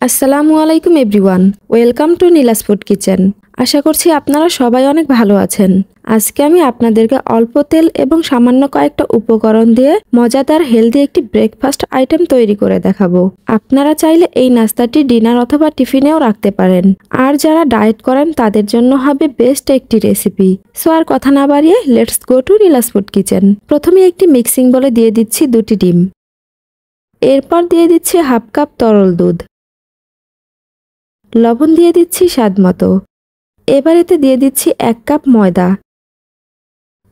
আসসালামু আলাইকুম everyone, welcome to Nila's food kitchen. আশা করছি আপনারা সবাই অনেক ভালো আছেন। আজকে আমি আপনাদেরকে অল্প তেল এবং সামান্য কয়েকটা উপকরণ দিয়ে মজাদার হেলদি একটি ব্রেকফাস্ট আইটেম তৈরি করে দেখাবো। আপনারা চাইলে এই নাস্তাটি ডিনার অথবা টিফিনেও রাখতে পারেন। আর যারা ডায়েট করেন তাদের জন্য হবে বেস্ট একটি রেসিপি। সো আর কথা না বাড়িয়ে let's go to Nila's food kitchen. প্রথমে একটি মিক্সিং বলে দিয়ে দিচ্ছি 2টি ডিম। এরপর দিয়ে দিচ্ছি হাফ কাপ তরল দুধ। লবণ দিয়ে দিচ্ছি স্বাদ মতো। এবার এতে দিয়ে দিচ্ছি 1 কাপ ময়দা।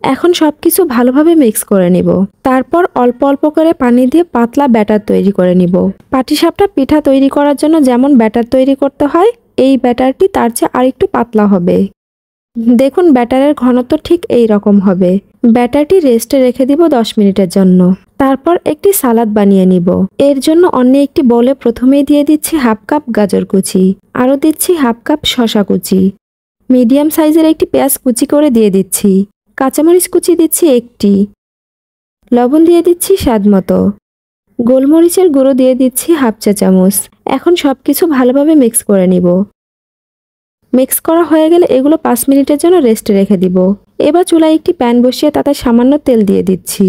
এখন সবকিছু ভালোভাবে মিক্স করে নিব। তারপর অল্প অল্প করে পানি দিয়ে পাতলা ব্যাটার তৈরি করে নিব। পাটিসাপটা পিঠা তৈরি করার জন্য যেমন ব্যাটার তৈরি করতে হয়, এই ব্যাটারটি তার চেয়ে আরেকটু পাতলা হবে। দেখুন ব্যাটারের ঘনত্ব ঠিক এই রকম হবে। ব্যাটারটি রেস্টে রেখে দিব 10 মিনিটের জন্য। তারপর একটি সালাদ বানিয়ে নিব। এর জন্য অন্য একটি বোলে প্রথমেই দিয়ে দিচ্ছি হাফ কাপ গাজর কুচি, আরও দিচ্ছি হাফ কাপ শসা কুচি, মিডিয়াম সাইজের একটি পেঁয়াজ কুচি করে দিয়ে দিচ্ছি, কাঁচামরিচ কুচি দিচ্ছি একটি, লবণ দিয়ে দিচ্ছি স্বাদ মতো, গোলমরিচের গুঁড়ো দিয়ে দিচ্ছি হাফ চা চামচ। এখন সবকিছু ভালোভাবে মিক্স করে নিব। মিক্স করা হয়ে গেলে এগুলো 5 মিনিটের জন্য রেস্টে রেখে দিব। এবার চুলায় একটি প্যান বসিয়ে তাতে সামান্য তেল দিয়ে দিচ্ছি।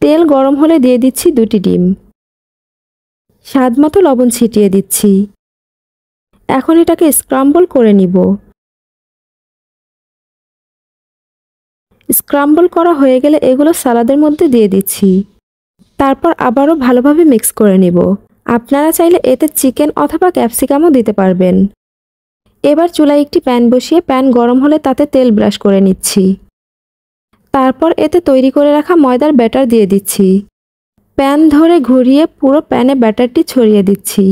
তেল গরম হলে দিয়ে দিচ্ছি 2টি ডিম। স্বাদ মতো লবণ ছিটিয়ে দিচ্ছি। এখন এটাকে স্ক্রাম্বল করে নিব। স্ক্রাম্বল করা হয়ে গেলে এগুলো সালাদের মধ্যে দিয়ে দিচ্ছি। তারপর আবারও ভালোভাবে মিক্স করে নিব। আপনারা চাইলে এতে চিকেন অথবা ক্যাপসিকামও দিতে পারবেন। এবার চুলায় একটি প্যান বসিয়ে প্যান গরম হলে তাতে তেল ব্রাশ করে নিচ্ছি। তারপর এতে তৈরি করে রাখা ময়দার ব্যাটার দিয়ে দিচ্ছি। প্যান ধরে ঘুরিয়ে পুরো প্যানে ব্যাটারটি ছড়িয়ে দিচ্ছি।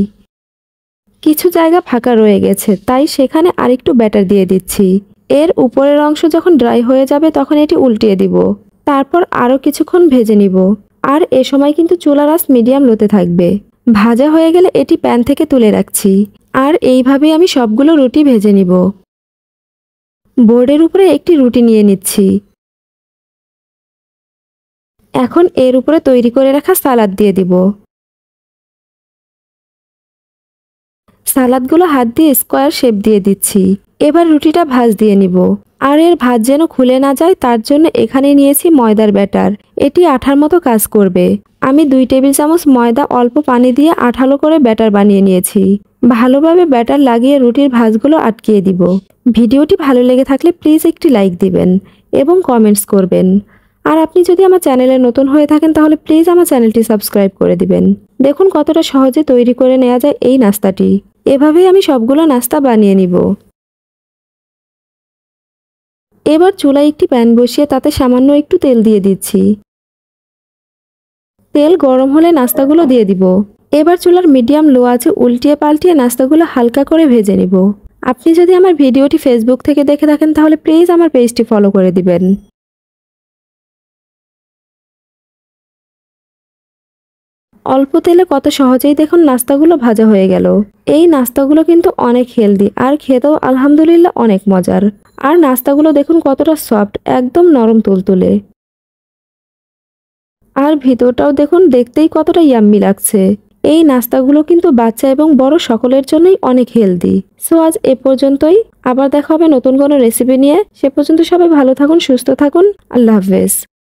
কিছু জায়গা ফাঁকা রয়ে গেছে, তাই সেখানে আরেকটু ব্যাটার দিয়ে দিচ্ছি। এর উপরের অংশ যখন ড্রাই হয়ে যাবে তখন এটি উল্টিয়ে দিব। তারপর আরও কিছুক্ষণ ভেজে নিব। আর এ সময় কিন্তু চুলার আঁচ মিডিয়াম লোতে থাকবে। ভাজা হয়ে গেলে এটি প্যান থেকে তুলে রাখছি। আর এইভাবেই আমি সবগুলো রুটি ভেজে নিব। বোর্ডের উপরে একটি রুটি নিয়ে নিচ্ছি। এখন এর উপরে তৈরি করে রাখা সালাদ দিয়ে দিব। সালাদগুলো হাত দিয়ে স্কোয়ার শেপ দিয়ে দিচ্ছি। এবার রুটিটা ভাঁজ দিয়ে নিব। আর এর ভাঁজ যেন খুলে না যায় তার জন্য এখানে নিয়েছি ময়দার ব্যাটার। এটি আঠার মতো কাজ করবে। আমি 2 টেবিল চামচ ময়দা অল্প পানি দিয়ে আঠালো করে ব্যাটার বানিয়ে নিয়েছি। ভালোভাবে ব্যাটার লাগিয়ে রুটির ভাঁজগুলো আটকিয়ে দিব। ভিডিওটি ভালো লেগে থাকলে প্লিজ একটি লাইক দিবেন এবং কমেন্টস করবেন। আর আপনি যদি আমার চ্যানেলে নতুন হয়ে থাকেন তাহলে প্লিজ আমার চ্যানেলটি সাবস্ক্রাইব করে দিবেন। দেখুন কতটা সহজে তৈরি করে নেওয়া যায় এই নাস্তাটি। এভাবেই আমি সবগুলো নাস্তা বানিয়ে নিব। এবার চুলায় একটি প্যান বসিয়ে তাতে সামান্য একটু তেল দিয়ে দিচ্ছি। তেল গরম হলে নাস্তাগুলো দিয়ে দিব। এবার চুলার মিডিয়াম লো আছে উল্টিয়ে পাল্টিয়ে নাস্তাগুলো হালকা করে ভেজে নিব। আপনি যদি আমার ভিডিওটি ফেসবুক থেকে দেখে থাকেন তাহলে প্লিজ আমার পেজটি ফলো করে দিবেন। অল্প তেলে কত সহজেই দেখুন নাস্তাগুলো ভাজা হয়ে গেল। এই নাস্তাগুলো কিন্তু অনেক হেলদি আর খেতেও আলহামদুলিল্লাহ অনেক মজার। আর নাস্তাগুলো দেখুন কতটা সফট, একদম নরম তুলতুলে। আর ভিতরটাও দেখুন দেখতেই কতটা ইয়াম্মি লাগছে। এই নাস্তাগুলো কিন্তু বাচ্চা এবং বড় সকলের জন্যই অনেক হেলদি। সো আজ এ পর্যন্তই। আবার দেখা হবে নতুন কোনো রেসিপি নিয়ে। সে পর্যন্ত সবাই ভালো থাকুন, সুস্থ থাকুন। আল্লাহ হাফেজ।